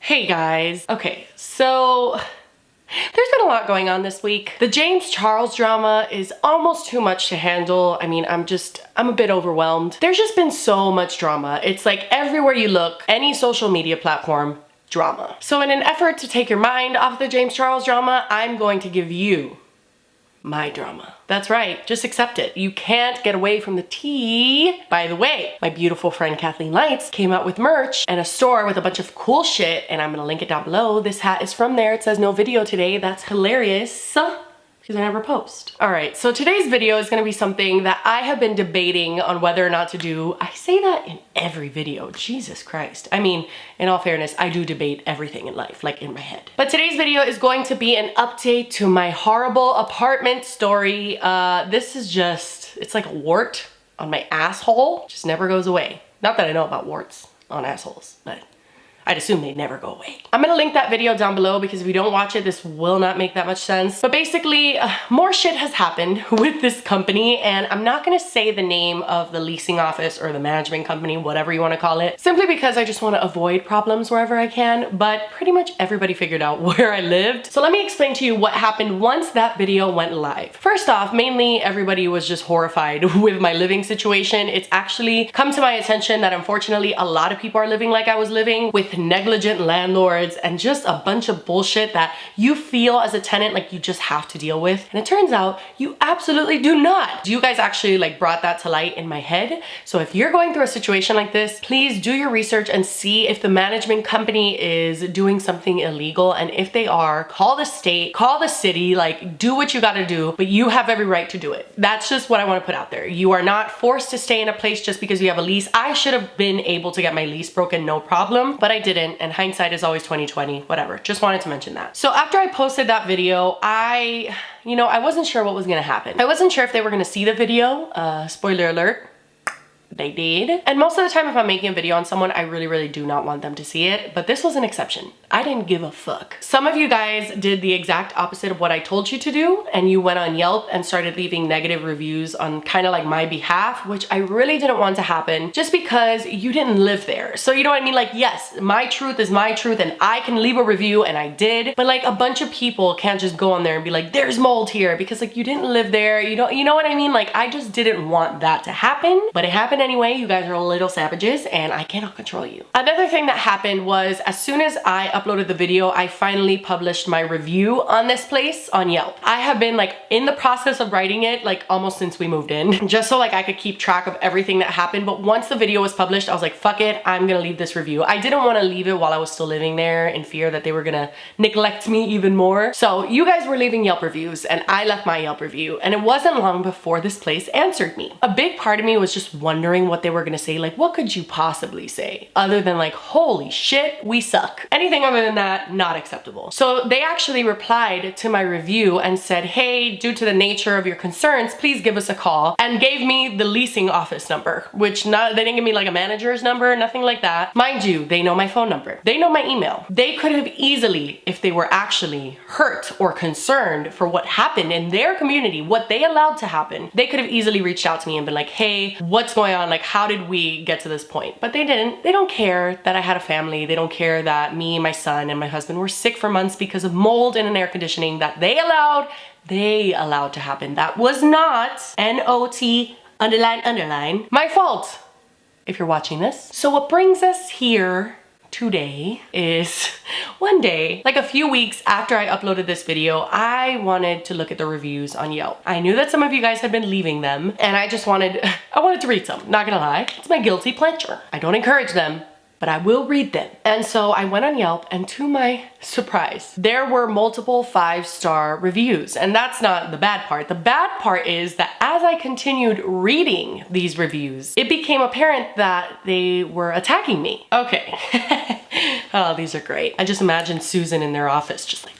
Hey guys. Okay, so there's been a lot going on this week. The James Charles drama is almost too much to handle. I mean, I'm a bit overwhelmed. There's just been so much drama. It's like everywhere you look, any social media platform, drama. So in an effort to take your mind off the James Charles drama, I'm going to give you my drama. That's right, just accept it. You can't get away from the tea. By the way, my beautiful friend Kathleen Lights came out with merch and a store with a bunch of cool shit, and I'm gonna link it down below. This hat is from there. It says no video today. That's hilarious, because I never post. All right, so today's video is gonna be something that I have been debating on whether or not to do. I say that in every video, Jesus Christ. I mean, in all fairness, I do debate everything in life, like in my head. But today's video is going to be an update to my horrible apartment story. This is just, it's like a wart on my asshole. Just never goes away. Not that I know about warts on assholes, but I'd assume they'd never go away. I'm gonna link that video down below because if you don't watch it, this will not make that much sense. But basically, more shit has happened with this company, and I'm not gonna say the name of the leasing office or the management company, whatever you wanna call it, simply because I just wanna avoid problems wherever I can, but pretty much everybody figured out where I lived. So let me explain to you what happened once that video went live. First off, mainly everybody was just horrified with my living situation. It's actually come to my attention that unfortunately a lot of people are living like I was living, with negligent landlords and just a bunch of bullshit that you feel as a tenant like you just have to deal with. And it turns out you absolutely do not. You guys actually like brought that to light in my head. So if you're going through a situation like this, please do your research and see if the management company is doing something illegal. And if they are, call the state, call the city, like do what you gotta do, but you have every right to do it. That's just what I wanna put out there. You are not forced to stay in a place just because you have a lease. I should have been able to get my lease broken, no problem, but I didn't, and hindsight is always 20/20, whatever. Just wanted to mention that. So after I posted that video, I wasn't sure what was gonna happen. I wasn't sure if they were gonna see the video. Spoiler alert. They did. And most of the time if I'm making a video on someone, I really do not want them to see it, but this was an exception. I didn't give a fuck. Some of you guys did the exact opposite of what I told you to do, and you went on Yelp and started leaving negative reviews on kind of like my behalf, which I really didn't want to happen just because you didn't live there. So you know what I mean? Like, yes, my truth is my truth and I can leave a review, and I did, but like a bunch of people can't just go on there and be like, there's mold here, because like you didn't live there. You know what I mean? Like, I just didn't want that to happen, but it happened anyway. You guys are little savages and I cannot control you. Another thing that happened was as soon as I uploaded the video, I finally published my review on this place on Yelp. I have been like in the process of writing it like almost since we moved in, just so like I could keep track of everything that happened. But once the video was published, I was like, fuck it, I'm gonna leave this review. I didn't want to leave it while I was still living there in fear that they were gonna neglect me even more. So you guys were leaving Yelp reviews and I left my Yelp review, and it wasn't long before this place answered me. A big part of me was just wondering what they were gonna say. Like, what could you possibly say other than like, holy shit, we suck? Anything other than that, not acceptable. So they actually replied to my review and said, hey, due to the nature of your concerns, please give us a call, and gave me the leasing office number, which they didn't give me like a manager's number, nothing like that. Mind you, they know my phone number. They know my email. They could have easily, if they were actually hurt or concerned for what happened in their community, what they allowed to happen, they could have easily reached out to me and been like, hey, what's going on? Like, how did we get to this point? But they didn't. They don't care that I had a family. They don't care that me, my son, and my husband were sick for months because of mold in an air conditioning that they allowed to happen. That was not, N-O-T, underline, my fault, if you're watching this. So what brings us here today is one day, like a few weeks after I uploaded this video, I wanted to look at the reviews on Yelp. I knew that some of you guys had been leaving them, and I wanted to read some, not gonna lie. It's my guilty pleasure. I don't encourage them, but I will read them. And so I went on Yelp, and to my surprise, there were multiple 5-star reviews. And that's not the bad part. The bad part is that as I continued reading these reviews, it became apparent that they were attacking me. Okay. Oh, these are great. I just imagine Susan in their office just like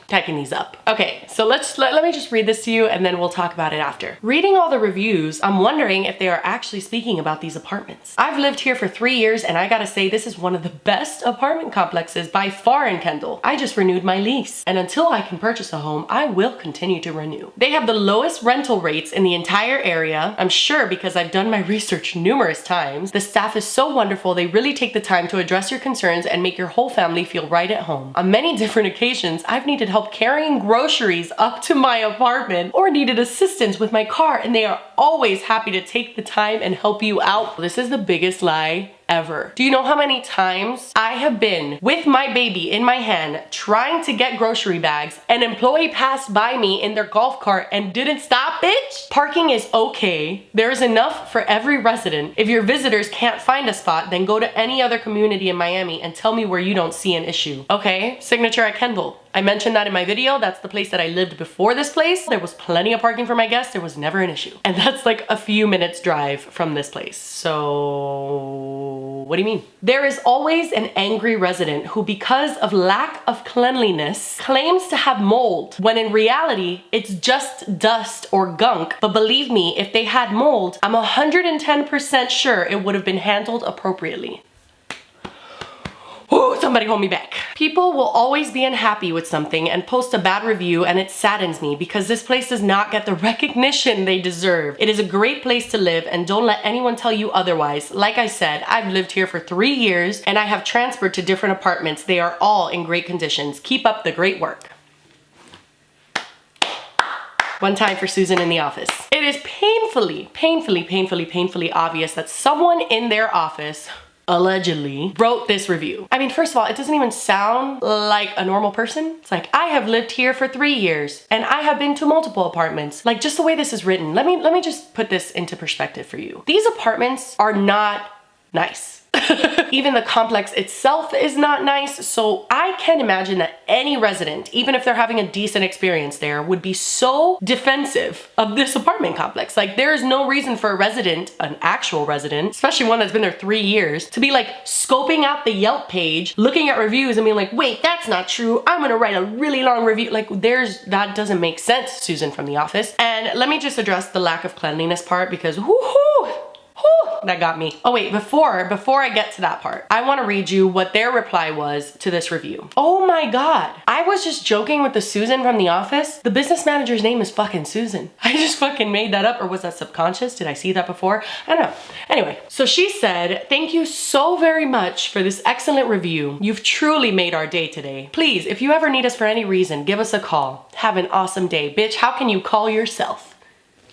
tacking these up. Okay, so So let me just read this to you and then we'll talk about it after. Reading all the reviews, I'm wondering if they are actually speaking about these apartments. I've lived here for 3 years and I gotta say this is one of the best apartment complexes by far in Kendall. I just renewed my lease, and until I can purchase a home, I will continue to renew. They have the lowest rental rates in the entire area. I'm sure because I've done my research numerous times. The staff is so wonderful. They really take the time to address your concerns and make your whole family feel right at home. On many different occasions, I've needed help carrying groceries up to my apartment or needed assistance with my car, and they are always happy to take the time and help you out. This is the biggest lie ever. Do you know how many times I have been with my baby in my hand trying to get grocery bags? An employee passed by me in their golf cart and didn't stop, bitch? Parking is okay. There is enough for every resident. If your visitors can't find a spot, then go to any other community in Miami and tell me where you don't see an issue. Okay, Signature at Kendall. I mentioned that in my video. That's the place that I lived before this place. There was plenty of parking for my guests. There was never an issue. And that's like a few minutes drive from this place. So what do you mean? There is always an angry resident who, because of lack of cleanliness, claims to have mold, when in reality, it's just dust or gunk. But believe me, if they had mold, I'm 110% sure it would have been handled appropriately. Ooh, somebody hold me back. People will always be unhappy with something and post a bad review, and it saddens me because this place does not get the recognition they deserve. It is a great place to live, and don't let anyone tell you otherwise. Like I said, I've lived here for 3 years and I have transferred to different apartments. They are all in great conditions. Keep up the great work. One time for Susan in the office. It is painfully obvious that someone in their office allegedly wrote this review. I mean, first of all, it doesn't even sound like a normal person. It's like, I have lived here for 3 years and I have been to multiple apartments. Like, just the way this is written. Let me just put this into perspective for you. These apartments are not nice. Even the complex itself is not nice. So I can imagine that any resident, even if they're having a decent experience there, would be so defensive of this apartment complex. Like, there is no reason for a resident, an actual resident, especially one that's been there 3 years, to be like scoping out the Yelp page, looking at reviews and being like, wait, that's not true. I'm gonna write a really long review. Like, that doesn't make sense, Susan from the office. And let me just address the lack of cleanliness part, because whoo-hoo, that got me. Oh wait, before I get to that part, I want to read you what their reply was to this review. Oh my God. I was just joking with the Susan from the office. The business manager's name is fucking Susan. I just fucking made that up, or was that subconscious? Did I see that before? I don't know. Anyway, so she said, thank you so very much for this excellent review. You've truly made our day today. Please, if you ever need us for any reason, give us a call. Have an awesome day. Bitch, how can you call yourself?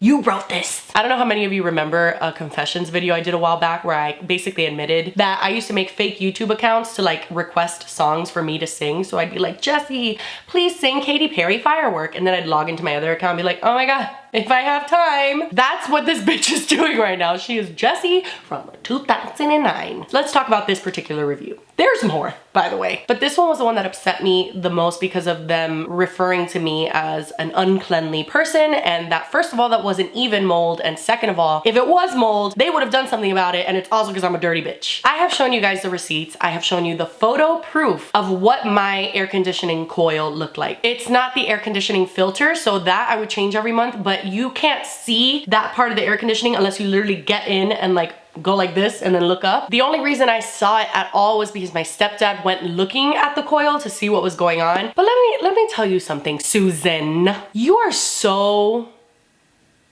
You wrote this. I don't know how many of you remember a confessions video I did a while back where I basically admitted that I used to make fake YouTube accounts to like request songs for me to sing. So I'd be like, Jessie, please sing Katy Perry Firework. And then I'd log into my other account and be like, oh my God, if I have time. That's what this bitch is doing right now. She is Jessie from 2009. Let's talk about this particular review. There's more, by the way. But this one was the one that upset me the most because of them referring to me as an uncleanly person, and that first of all, that wasn't even mold, and second of all, if it was mold, they would have done something about it, and it's also because I'm a dirty bitch. I have shown you guys the receipts. I have shown you the photo proof of what my air conditioning coil looked like. It's not the air conditioning filter, so that I would change every month, but you can't see that part of the air conditioning unless you literally get in and like go like this and then look up. The only reason I saw it at all was because my stepdad went looking at the coil to see what was going on. But let me tell you something, Susan. You are so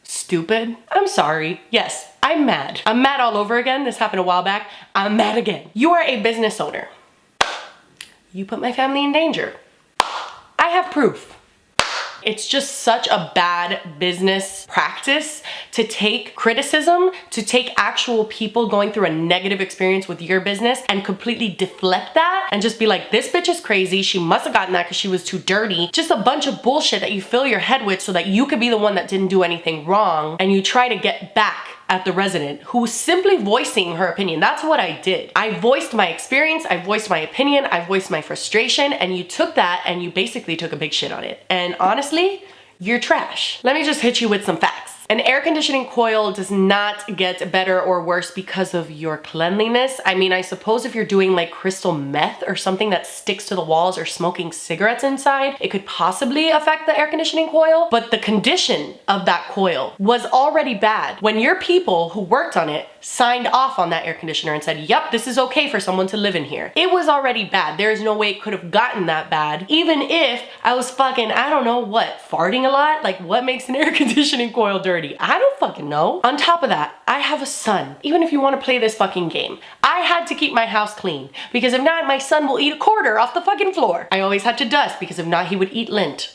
stupid. I'm sorry. Yes, I'm mad. I'm mad all over again. This happened a while back. I'm mad again. You are a business owner. You put my family in danger. I have proof. It's just such a bad business practice to take criticism, to take actual people going through a negative experience with your business and completely deflect that and just be like, this bitch is crazy. She must have gotten that because she was too dirty. Just a bunch of bullshit that you fill your head with so that you could be the one that didn't do anything wrong, and you try to get back at the resident who's simply voicing her opinion. That's what I did. I voiced my experience, I voiced my opinion, I voiced my frustration, and you took that and you basically took a big shit on it. And honestly, you're trash. Let me just hit you with some facts. An air conditioning coil does not get better or worse because of your cleanliness. I mean, I suppose if you're doing like crystal meth or something that sticks to the walls or smoking cigarettes inside, it could possibly affect the air conditioning coil, but the condition of that coil was already bad when your people who worked on it signed off on that air conditioner and said, yep, this is okay for someone to live in here. It was already bad. There is no way it could have gotten that bad, even if I was fucking, I don't know what, farting a lot? Like, what makes an air conditioning coil dirty? I don't fucking know. On top of that, I have a son. Even if you want to play this fucking game, I had to keep my house clean because if not, my son will eat a quarter off the fucking floor. I always had to dust because if not, he would eat lint.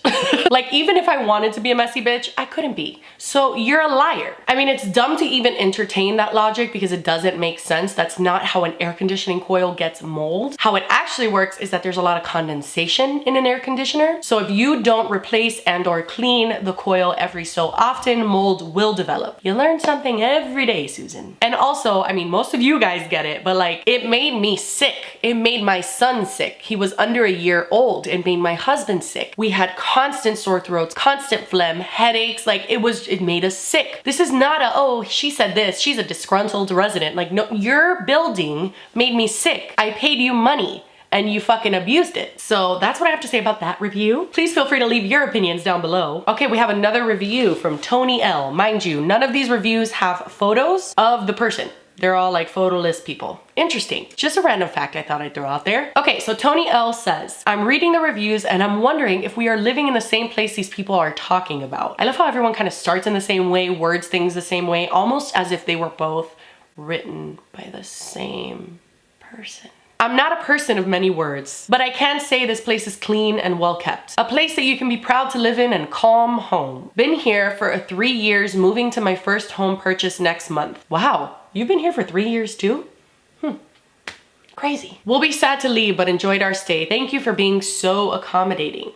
Like, even if I wanted to be a messy bitch, I couldn't be. So you're a liar. I mean, it's dumb to even entertain that logic because it doesn't make sense. That's not how an air conditioning coil gets mold. How it actually works is that there's a lot of condensation in an air conditioner. So if you don't replace and or clean the coil every so often, mold will develop. You learn something every day, Susan. And also, I mean, most of you guys get it, but like, it made me sick. It made my son sick. He was under a year old. It made my husband sick. We had constant sore throats, constant phlegm, headaches. Like, it made us sick. This is not a, oh, she said this, she's a disgruntled resident. Like, no, your building made me sick. I paid you money and you fucking abused it. So that's what I have to say about that review. Please feel free to leave your opinions down below. Okay, we have another review from Tony L. Mind you, none of these reviews have photos of the person. They're all like photoless people. Interesting. Just a random fact I thought I'd throw out there. Okay, so Tony L says, I'm reading the reviews and I'm wondering if we are living in the same place these people are talking about. I love how everyone kind of starts in the same way, words things the same way, almost as if they were both written by the same person. I'm not a person of many words, but I can say this place is clean and well kept. A place that you can be proud to live in and calm home. Been here for 3 years, moving to my first home purchase next month. Wow, you've been here for 3 years too? Crazy. We'll be sad to leave, but enjoyed our stay. Thank you for being so accommodating.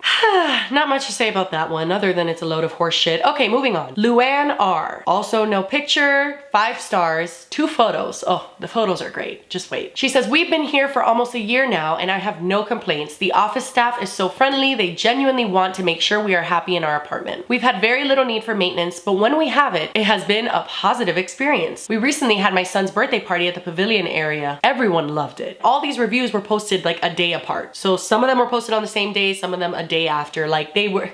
Not much to say about that one, other than it's a load of horse shit. Okay, moving on. Luann R. Also no picture, 5 stars, 2 photos. Oh, the photos are great. Just wait. She says, we've been here for almost a year now and I have no complaints. The office staff is so friendly. They genuinely want to make sure we are happy in our apartment. We've had very little need for maintenance, but when we have it, it has been a positive experience. We recently had my son's birthday party at the pavilion area. Everyone loved it. All these reviews were posted like a day apart. So some of them were posted on the same day, some of them a day after. Like, they were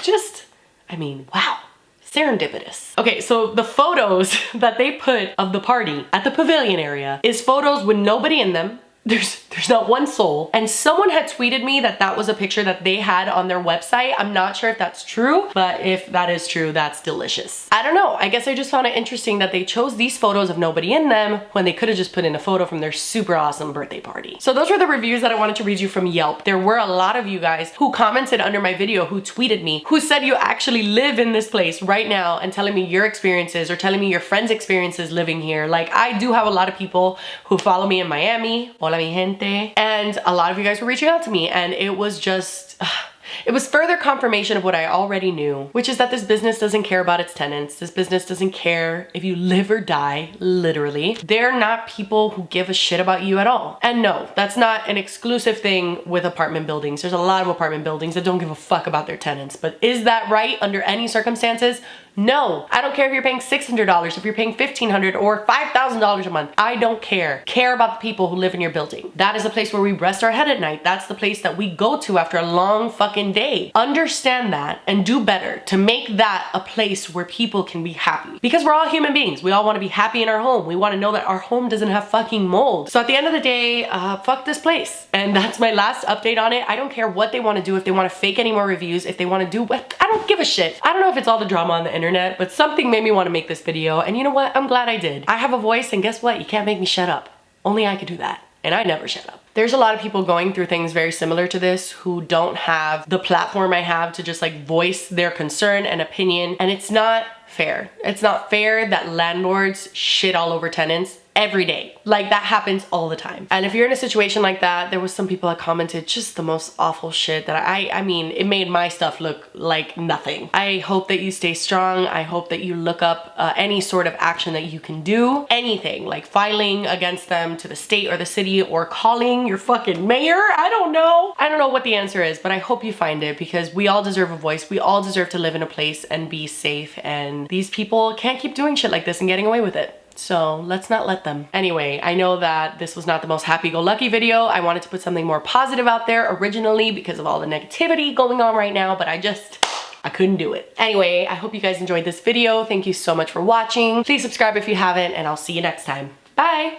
just, I mean, wow. Serendipitous. Okay, so the photos that they put of the party at the pavilion area is photos with nobody in them. There's not one soul. And someone had tweeted me that that was a picture that they had on their website. I'm not sure if that's true, but if that is true, that's delicious. I don't know. I guess I just found it interesting that they chose these photos of nobody in them when they could have just put in a photo from their super awesome birthday party. So those were the reviews that I wanted to read you from Yelp. There were a lot of you guys who commented under my video, who tweeted me, who said you actually live in this place right now and telling me your experiences or telling me your friends' experiences living here. Like, I do have a lot of people who follow me in Miami. Hola mi gente. And a lot of you guys were reaching out to me and it was just, it was further confirmation of what I already knew, which is that this business doesn't care about its tenants. This business doesn't care if you live or die, literally. They're not people who give a shit about you at all. And no, that's not an exclusive thing with apartment buildings. There's a lot of apartment buildings that don't give a fuck about their tenants. But is that right under any circumstances? No, I don't care if you're paying $600, if you're paying $1,500 or $5,000 a month. I don't care. Care about the people who live in your building. That is the place where we rest our head at night. That's the place that we go to after a long fucking day. Understand that and do better to make that a place where people can be happy. Because we're all human beings. We all want to be happy in our home. We want to know that our home doesn't have fucking mold. So at the end of the day, fuck this place. And that's my last update on it. I don't care what they want to do. If they want to fake any more reviews, if they want to do what, I don't give a shit. I don't know if it's all the drama on the internet, but something made me want to make this video. And you know what? I'm glad I did. I have a voice and guess what? You can't make me shut up. Only I could do that. And I never shut up. There's a lot of people going through things very similar to this who don't have the platform I have to just like voice their concern and opinion. And it's not fair. It's not fair that landlords shit all over tenants. every day. Like that happens all the time. And if you're in a situation like that, there was some people that commented just the most awful shit that I mean, it made my stuff look like nothing. I hope that you stay strong. I hope that you look up any sort of action that you can do. Anything, like filing against them to the state or the city or calling your fucking mayor. I don't know. I don't know what the answer is, but I hope you find it because we all deserve a voice. We all deserve to live in a place and be safe. And these people can't keep doing shit like this and getting away with it. So let's not let them. Anyway, I know that this was not the most happy-go-lucky video. I wanted to put something more positive out there originally because of all the negativity going on right now, but I couldn't do it. Anyway, I hope you guys enjoyed this video. Thank you so much for watching. Please subscribe if you haven't, and I'll see you next time. Bye!